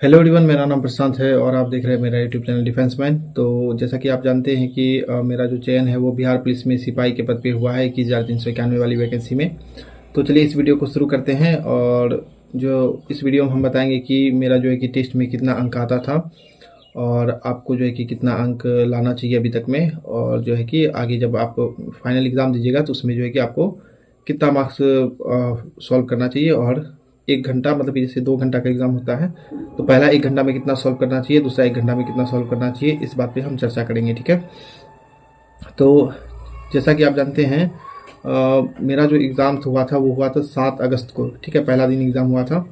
Hello everyone, मेरा नाम प्रशांत है और आप देख रहे हैं मेरा यूट्यूब चैनल डिफेंस मैन। तो जैसा कि आप जानते हैं कि मेरा जो चयन है वो बिहार पुलिस में सिपाही के पद पे हुआ है 21,391 वाली वैकेंसी में। तो चलिए इस वीडियो को शुरू करते हैं। और जो इस वीडियो में हम बताएंगे कि मेरा जो है कि टेस्ट में कितना अंक आता था और आपको जो है कि कितना अंक लाना चाहिए अभी तक में, और जो है कि आगे जब आप फाइनल एग्ज़ाम दीजिएगा तो उसमें जो है कि आपको कितना मार्क्स सॉल्व करना चाहिए। और 1 घंटा मतलब कि जैसे 2 घंटा का एग्ज़ाम होता है तो पहला 1 घंटा में कितना सॉल्व करना चाहिए, दूसरा 1 घंटा में कितना सॉल्व करना चाहिए, इस बात पे हम चर्चा करेंगे। ठीक है। तो जैसा कि आप जानते हैं मेरा जो एग्ज़ाम हुआ था वो हुआ था 7 अगस्त को। ठीक है, पहला दिन एग्ज़ाम हुआ था।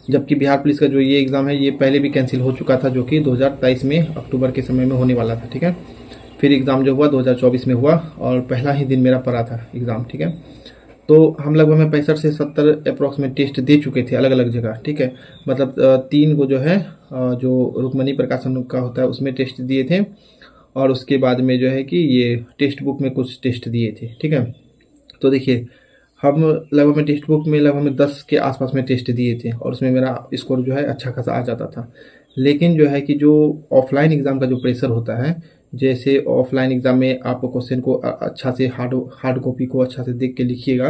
जबकि बिहार पुलिस का जो ये एग्ज़ाम है ये पहले भी कैंसिल हो चुका था, जो कि 2023 में अक्टूबर के समय में होने वाला था। ठीक है, फिर एग्ज़ाम जो हुआ 2024 में हुआ और पहला ही दिन मेरा पड़ा था एग्ज़ाम। ठीक है, तो हम लगभग में 65 से 70 अप्रॉक्स में टेस्ट दे चुके थे अलग अलग जगह। ठीक है, मतलब 3 को जो है जो रुक्मणी प्रकाशन का होता है उसमें टेस्ट दिए थे, और उसके बाद में जो है कि ये टेक्स्ट बुक में कुछ टेस्ट दिए थे। ठीक है, तो देखिए हम लगभग में टेक्स्ट बुक में लगभग में 10 के आसपास में टेस्ट दिए थे और उसमें मेरा स्कोर जो है अच्छा खासा आ जाता था। लेकिन जो है कि जो ऑफलाइन एग्ज़ाम का जो प्रेशर होता है, जैसे ऑफलाइन एग्ज़ाम में आप क्वेश्चन को अच्छा से हार्ड कॉपी को अच्छा से देख के लिखिएगा,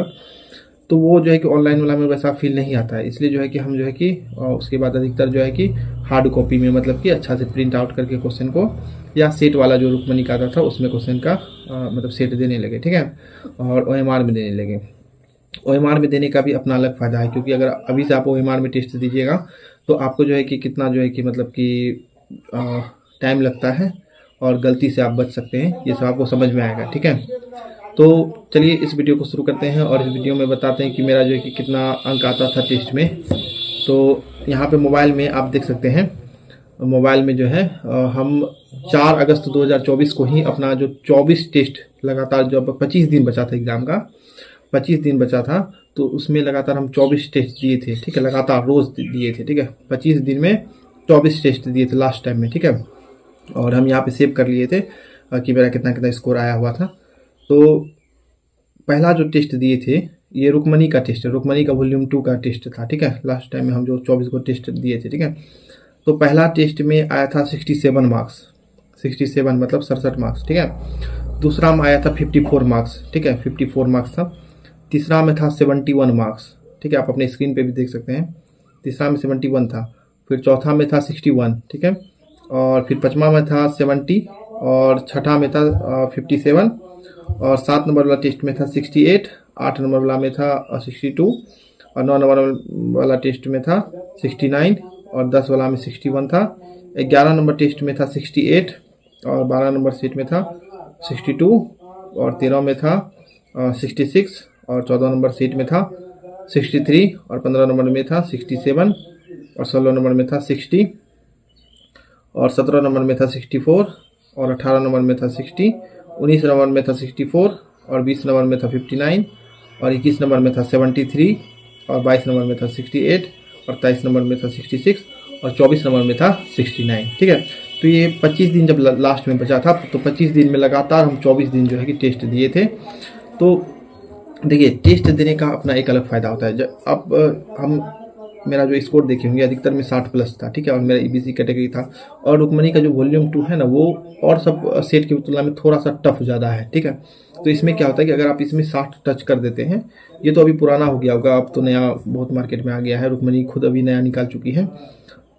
तो वो जो है कि ऑनलाइन वाला में वैसा फील नहीं आता है। इसलिए जो है कि हम जो है कि उसके बाद अधिकतर जो है कि हार्ड कॉपी में मतलब कि अच्छा से प्रिंट आउट करके क्वेश्चन को, या सेट वाला जो रुक्मणी का आता था उसमें क्वेश्चन का मतलब सेट देने लगे। ठीक है, और ओएमआर में देने लगे। ओएमआर में देने का भी अपना अलग फ़ायदा है, क्योंकि अगर अभी से आप ओएमआर में टेस्ट दीजिएगा तो आपको जो है कि कितना जो है कि मतलब कि टाइम लगता है और गलती से आप बच सकते हैं, ये सब आपको समझ में आएगा। ठीक है, तो चलिए इस वीडियो को शुरू करते हैं और इस वीडियो में बताते हैं कि मेरा जो है कि कितना अंक आता था टेस्ट में। तो यहाँ पे मोबाइल में आप देख सकते हैं, मोबाइल में जो है हम 4 अगस्त 2024 को ही अपना जो 24 टेस्ट लगातार, जब 25 दिन बचा था एग्ज़ाम का, 25 दिन बचा था, तो उसमें लगातार हम 24 टेस्ट दिए थे। ठीक है, लगातार रोज़ दिए थे। ठीक है, 25 दिन में 24 टेस्ट दिए थे लास्ट टाइम में। ठीक है, और हम यहाँ पे सेव कर लिए थे कि मेरा कितना कितना स्कोर आया हुआ था। तो पहला जो टेस्ट दिए थे ये रुक्मणी का टेस्ट है, रुक्मणी का वॉल्यूम 2 का टेस्ट था। ठीक है, लास्ट टाइम में हम जो 24 को टेस्ट दिए थे। ठीक है, तो पहला टेस्ट में आया था 67 मार्क्स, 67 मतलब 67 मार्क्स। ठीक है, दूसरा में आया था 54 मार्क्स। ठीक है, 54 मार्क्स था। तीसरा में था 71 मार्क्स। ठीक है, आप अपने स्क्रीन पे भी देख सकते हैं, तीसरा में 71 था। फिर चौथा में था 61। ठीक है, और फिर पाँचवा में था 70, और छठा में था 57, और 7 नंबर वाला टेस्ट में था 68, 8 नंबर वाला में था 62, और 9 नंबर वाला टेस्ट में था 69, और 10 वाला में 61 था। 11 नंबर टेस्ट में था 68, और 12 नंबर सीट में था 62, और 13 में था 66, और 14 नंबर सीट में था 63, और 15 नंबर में था 67, और 16 नंबर में था 60, और 17 नंबर में था 64, और 18 नंबर में था 60, 19 नंबर में था 64, और 20 नंबर में था 59, और 21 नंबर में था 73, और 22 नंबर में था 68, और 23 नंबर में था 66, और 24 नंबर में था 69। ठीक है, तो ये 25 दिन जब लास्ट में बचा था, तो 25 दिन में लगातार हम 24 दिन जो है कि टेस्ट दिए थे। तो देखिए टेस्ट देने का अपना एक अलग फ़ायदा होता है। जब अब हम मेरा जो स्कोर देखे होंगे अधिकतर में 60 प्लस था। ठीक है, और मेरा ईबीसी कैटेगरी था, और रुक्मणी का जो वॉल्यूम 2 है ना वो और सब सेट की तुलना में थोड़ा सा टफ ज़्यादा है। ठीक है, तो इसमें क्या होता है कि अगर आप इसमें 60 टच कर देते हैं, ये तो अभी पुराना हो गया होगा, अब तो नया बहुत मार्केट में आ गया है, रुक्मणी खुद अभी नया निकाल चुकी है।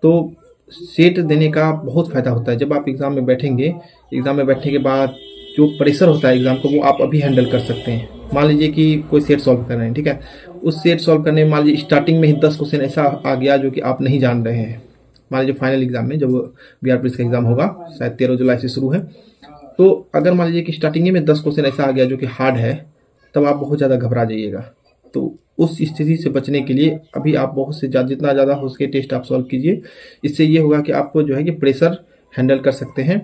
तो सेट देने का बहुत फ़ायदा होता है। जब आप एग्ज़ाम में बैठेंगे, एग्ज़ाम में बैठने के बाद जो प्रेशर होता है एग्ज़ाम का वो आप अभी हैंडल कर सकते हैं। मान लीजिए कि कोई सेट सॉल्व कर रहे हैं। ठीक है, उस सेट सॉल्व करने में मान लीजिए स्टार्टिंग में ही 10 क्वेश्चन ऐसा आ गया जो कि आप नहीं जान रहे हैं। मान लीजिए फाइनल एग्ज़ाम में, जब बिहार पुलिस का एग्ज़ाम होगा शायद 13 जुलाई से शुरू है, तो अगर मान लीजिए कि स्टार्टिंग में 10 क्वेश्चन ऐसा आ गया जो कि हार्ड है, तब आप बहुत ज़्यादा घबरा जाइएगा। तो उस स्थिति से बचने के लिए अभी आप बहुत से जितना ज़्यादा हो सके टेस्ट आप सॉल्व कीजिए। इससे ये होगा कि आपको जो है कि प्रेशर हैंडल कर सकते हैं।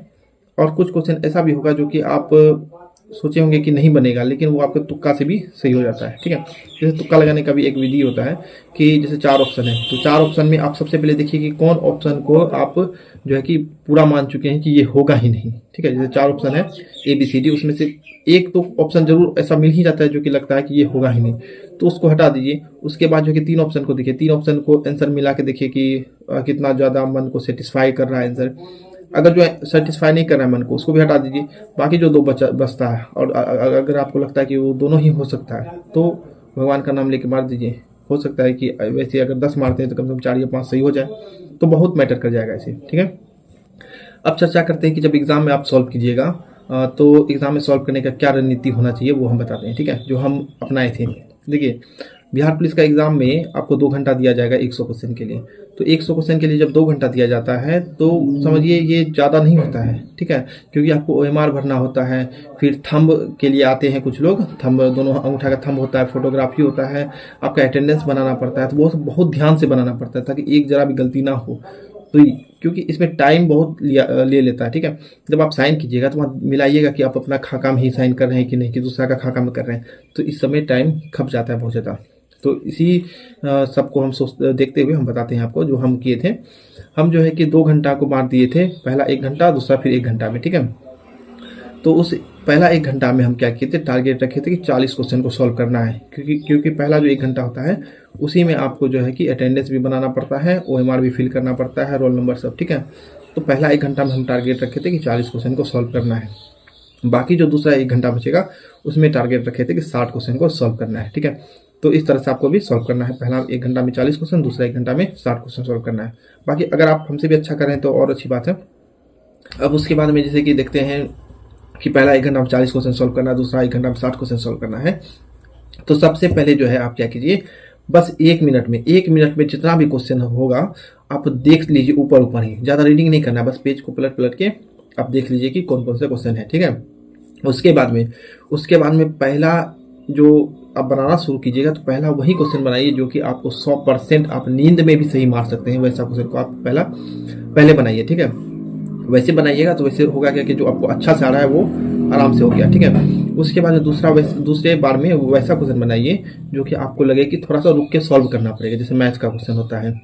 और कुछ क्वेश्चन ऐसा भी होगा जो कि आप सोचे होंगे कि नहीं बनेगा, लेकिन वो आपके तुक्का से भी सही हो जाता है। ठीक है, जैसे तुक्का लगाने का भी एक विधि होता है कि जैसे 4 ऑप्शन है, तो 4 ऑप्शन में आप सबसे पहले देखिए कि कौन ऑप्शन को आप जो है कि पूरा मान चुके हैं कि ये होगा ही नहीं। ठीक है, जैसे 4 ऑप्शन है ABCD, उसमें से एक तो ऑप्शन जरूर ऐसा मिल ही जाता है जो कि लगता है कि ये होगा ही नहीं, तो उसको हटा दीजिए। उसके बाद जो कि 3 ऑप्शन को देखिए, 3 ऑप्शन को आंसर मिला के देखिए कि कितना ज़्यादा मन को सेटिस्फाई कर रहा है आंसर। अगर जो सेटिस्फाई नहीं कर रहा है मन को, उसको भी हटा दीजिए। बाकी जो 2 बचता है, और अगर आपको लगता है कि वो दोनों ही हो सकता है, तो भगवान का नाम लेके मार दीजिए। हो सकता है कि वैसे अगर 10 मारते हैं तो कम से कम 4 या 5 सही हो जाए, तो बहुत मैटर कर जाएगा इसे। ठीक है, अब चर्चा करते हैं कि जब एग्जाम में आप सॉल्व कीजिएगा तो एग्जाम में सॉल्व करने का क्या रणनीति होना चाहिए, वो हम बताते हैं। ठीक है, जो हम अपनाए थे। देखिए, बिहार पुलिस का एग्जाम में आपको 2 घंटा दिया जाएगा 100 क्वेश्चन के लिए। तो 100 क्वेश्चन के लिए जब 2 घंटा दिया जाता है तो समझिए ये ज़्यादा नहीं होता है। ठीक है, क्योंकि आपको OMR भरना होता है, फिर थंब के लिए आते हैं कुछ लोग, थंब दोनों अंगूठा का थंब होता है, फोटोग्राफी होता है, आपका अटेंडेंस बनाना पड़ता है, तो वो बहुत ध्यान से बनाना पड़ता है ताकि एक जरा भी गलती ना हो। तो क्योंकि इसमें टाइम बहुत ले लेता है। ठीक है, जब आप साइन कीजिएगा तो वहाँ मिलाइएगा कि आप अपना खाका में ही साइन कर रहे हैं कि नहीं, कि दूसरा का खाका में कर रहे हैं, तो इस समय टाइम खप जाता है बहुत ज़्यादा। तो इसी सबको हम देखते हुए हम बताते हैं आपको जो हम किए थे। हम जो है कि 2 घंटा को बांट दिए थे, पहला 1 घंटा, दूसरा फिर 1 घंटा में। ठीक है, तो उस पहला 1 घंटा में हम क्या किए थे, टारगेट रखे थे कि 40 क्वेश्चन को सॉल्व करना है, क्योंकि पहला जो 1 घंटा होता है उसी में आपको जो है कि अटेंडेंस भी बनाना पड़ता है, OMR भी फिल करना पड़ता है, रोल नंबर सब। ठीक है, तो पहला 1 घंटा में हम टारगेट रखे थे कि 40 क्वेश्चन को सॉल्व करना है। बाकी जो दूसरा 1 घंटा बचेगा उसमें टारगेट रखे थे कि 60 क्वेश्चन को सॉल्व करना है। ठीक है, तो इस तरह से आपको भी सॉल्व करना है। पहला 1 घंटा में 40 क्वेश्चन, दूसरा 1 घंटा में 60 क्वेश्चन सॉल्व करना है। बाकी अगर आप हमसे भी अच्छा करें तो और अच्छी बात है। अब उसके बाद में जैसे कि देखते हैं कि पहला 1 घंटा में 40 क्वेश्चन सॉल्व करना है, दूसरा 1 घंटा में 60 क्वेश्चन सॉल्व करना है। तो सबसे पहले जो है आप क्या कीजिए, बस 1 मिनट में जितना भी क्वेश्चन होगा आप देख लीजिए, ऊपर ऊपर ही, ज़्यादा रीडिंग नहीं करना, बस पेज को पलट पलट के आप देख लीजिए कि कौन कौन से क्वेश्चन है। ठीक है, उसके बाद में पहला जो आप बनाना शुरू कीजिएगा, तो पहला वही क्वेश्चन बनाइए जो कि आपको 100% आप नींद में भी सही मार सकते हैं, वैसा क्वेश्चन को आप पहले बनाइए। ठीक है, वैसे बनाइएगा तो वैसे होगा क्या कि जो आपको अच्छा से आ रहा है वो आराम से हो गया। ठीक है, उसके बाद दूसरे बार में वैसा क्वेश्चन बनाइए जो कि आपको लगे कि थोड़ा सा रुक के सॉल्व करना पड़ेगा, जैसे मैथ्स का क्वेश्चन होता है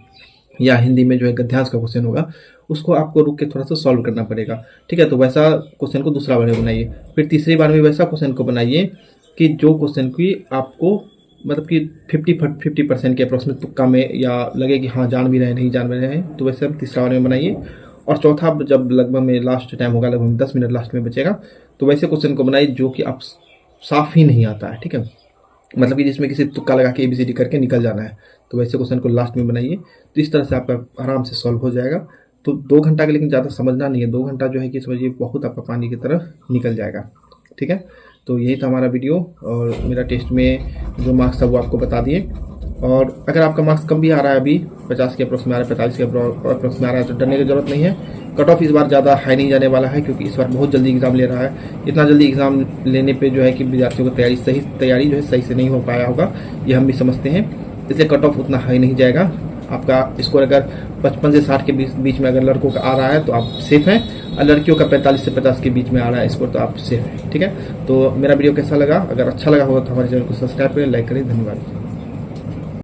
या हिंदी में जो है गद्यांश का क्वेश्चन होगा, उसको आपको रुक के थोड़ा सा सॉल्व करना पड़ेगा। ठीक है, तो वैसा क्वेश्चन को दूसरा बार में बनाइए। फिर तीसरी बार में वैसा क्वेश्चन को बनाइए कि जो क्वेश्चन की आपको मतलब कि 50% के अप्रोक्सीमेट तुक्का में या लगे कि हाँ जान भी रहे नहीं जान भी रहे हैं, तो वैसे आप तीसरा बार में बनाइए। और चौथा जब लगभग में लास्ट टाइम होगा, लगभग 10 मिनट लास्ट में बचेगा, तो वैसे क्वेश्चन को बनाइए जो कि आप साफ ही नहीं आता है। ठीक है, मतलब कि जिसमें किसी तुक्का लगा के ABCD करके निकल जाना है, तो वैसे क्वेश्चन को लास्ट में बनाइए। तो इस तरह से आपका आराम से सॉल्व हो जाएगा। तो 2 घंटा के, लेकिन ज़्यादा समझना नहीं है, 2 घंटा जो है कि समझिए बहुत आपका पानी की तरह निकल जाएगा। ठीक है, तो यही था हमारा वीडियो, और मेरा टेस्ट में जो मार्क्स था वो आपको बता दिए। और अगर आपका मार्क्स कम भी आ रहा है, अभी 50 के अप्रोक्स में आ रहा है, 45 के अप्रोक्स में आ रहा है, तो डरने की जरूरत नहीं है। कट ऑफ इस बार ज़्यादा हाई नहीं जाने वाला है, क्योंकि इस बार बहुत जल्दी एग्जाम ले रहा है। इतना जल्दी एग्जाम लेने पे जो है कि विद्यार्थियों को तैयारी जो है सही से नहीं हो पाया होगा, ये हम भी समझते हैं, इसलिए कट ऑफ उतना हाई नहीं जाएगा। आपका स्कोर अगर 55 से 60 के बीच में अगर लड़कों का आ रहा है तो आप सेफ हैं, और लड़कियों का 45 से 50 के बीच में आ रहा है स्कोर, तो आप सेफ हैं। ठीक है, तो मेरा वीडियो कैसा लगा, अगर अच्छा लगा होगा तो हमारे चैनल को सब्सक्राइब करें, लाइक करें। धन्यवाद।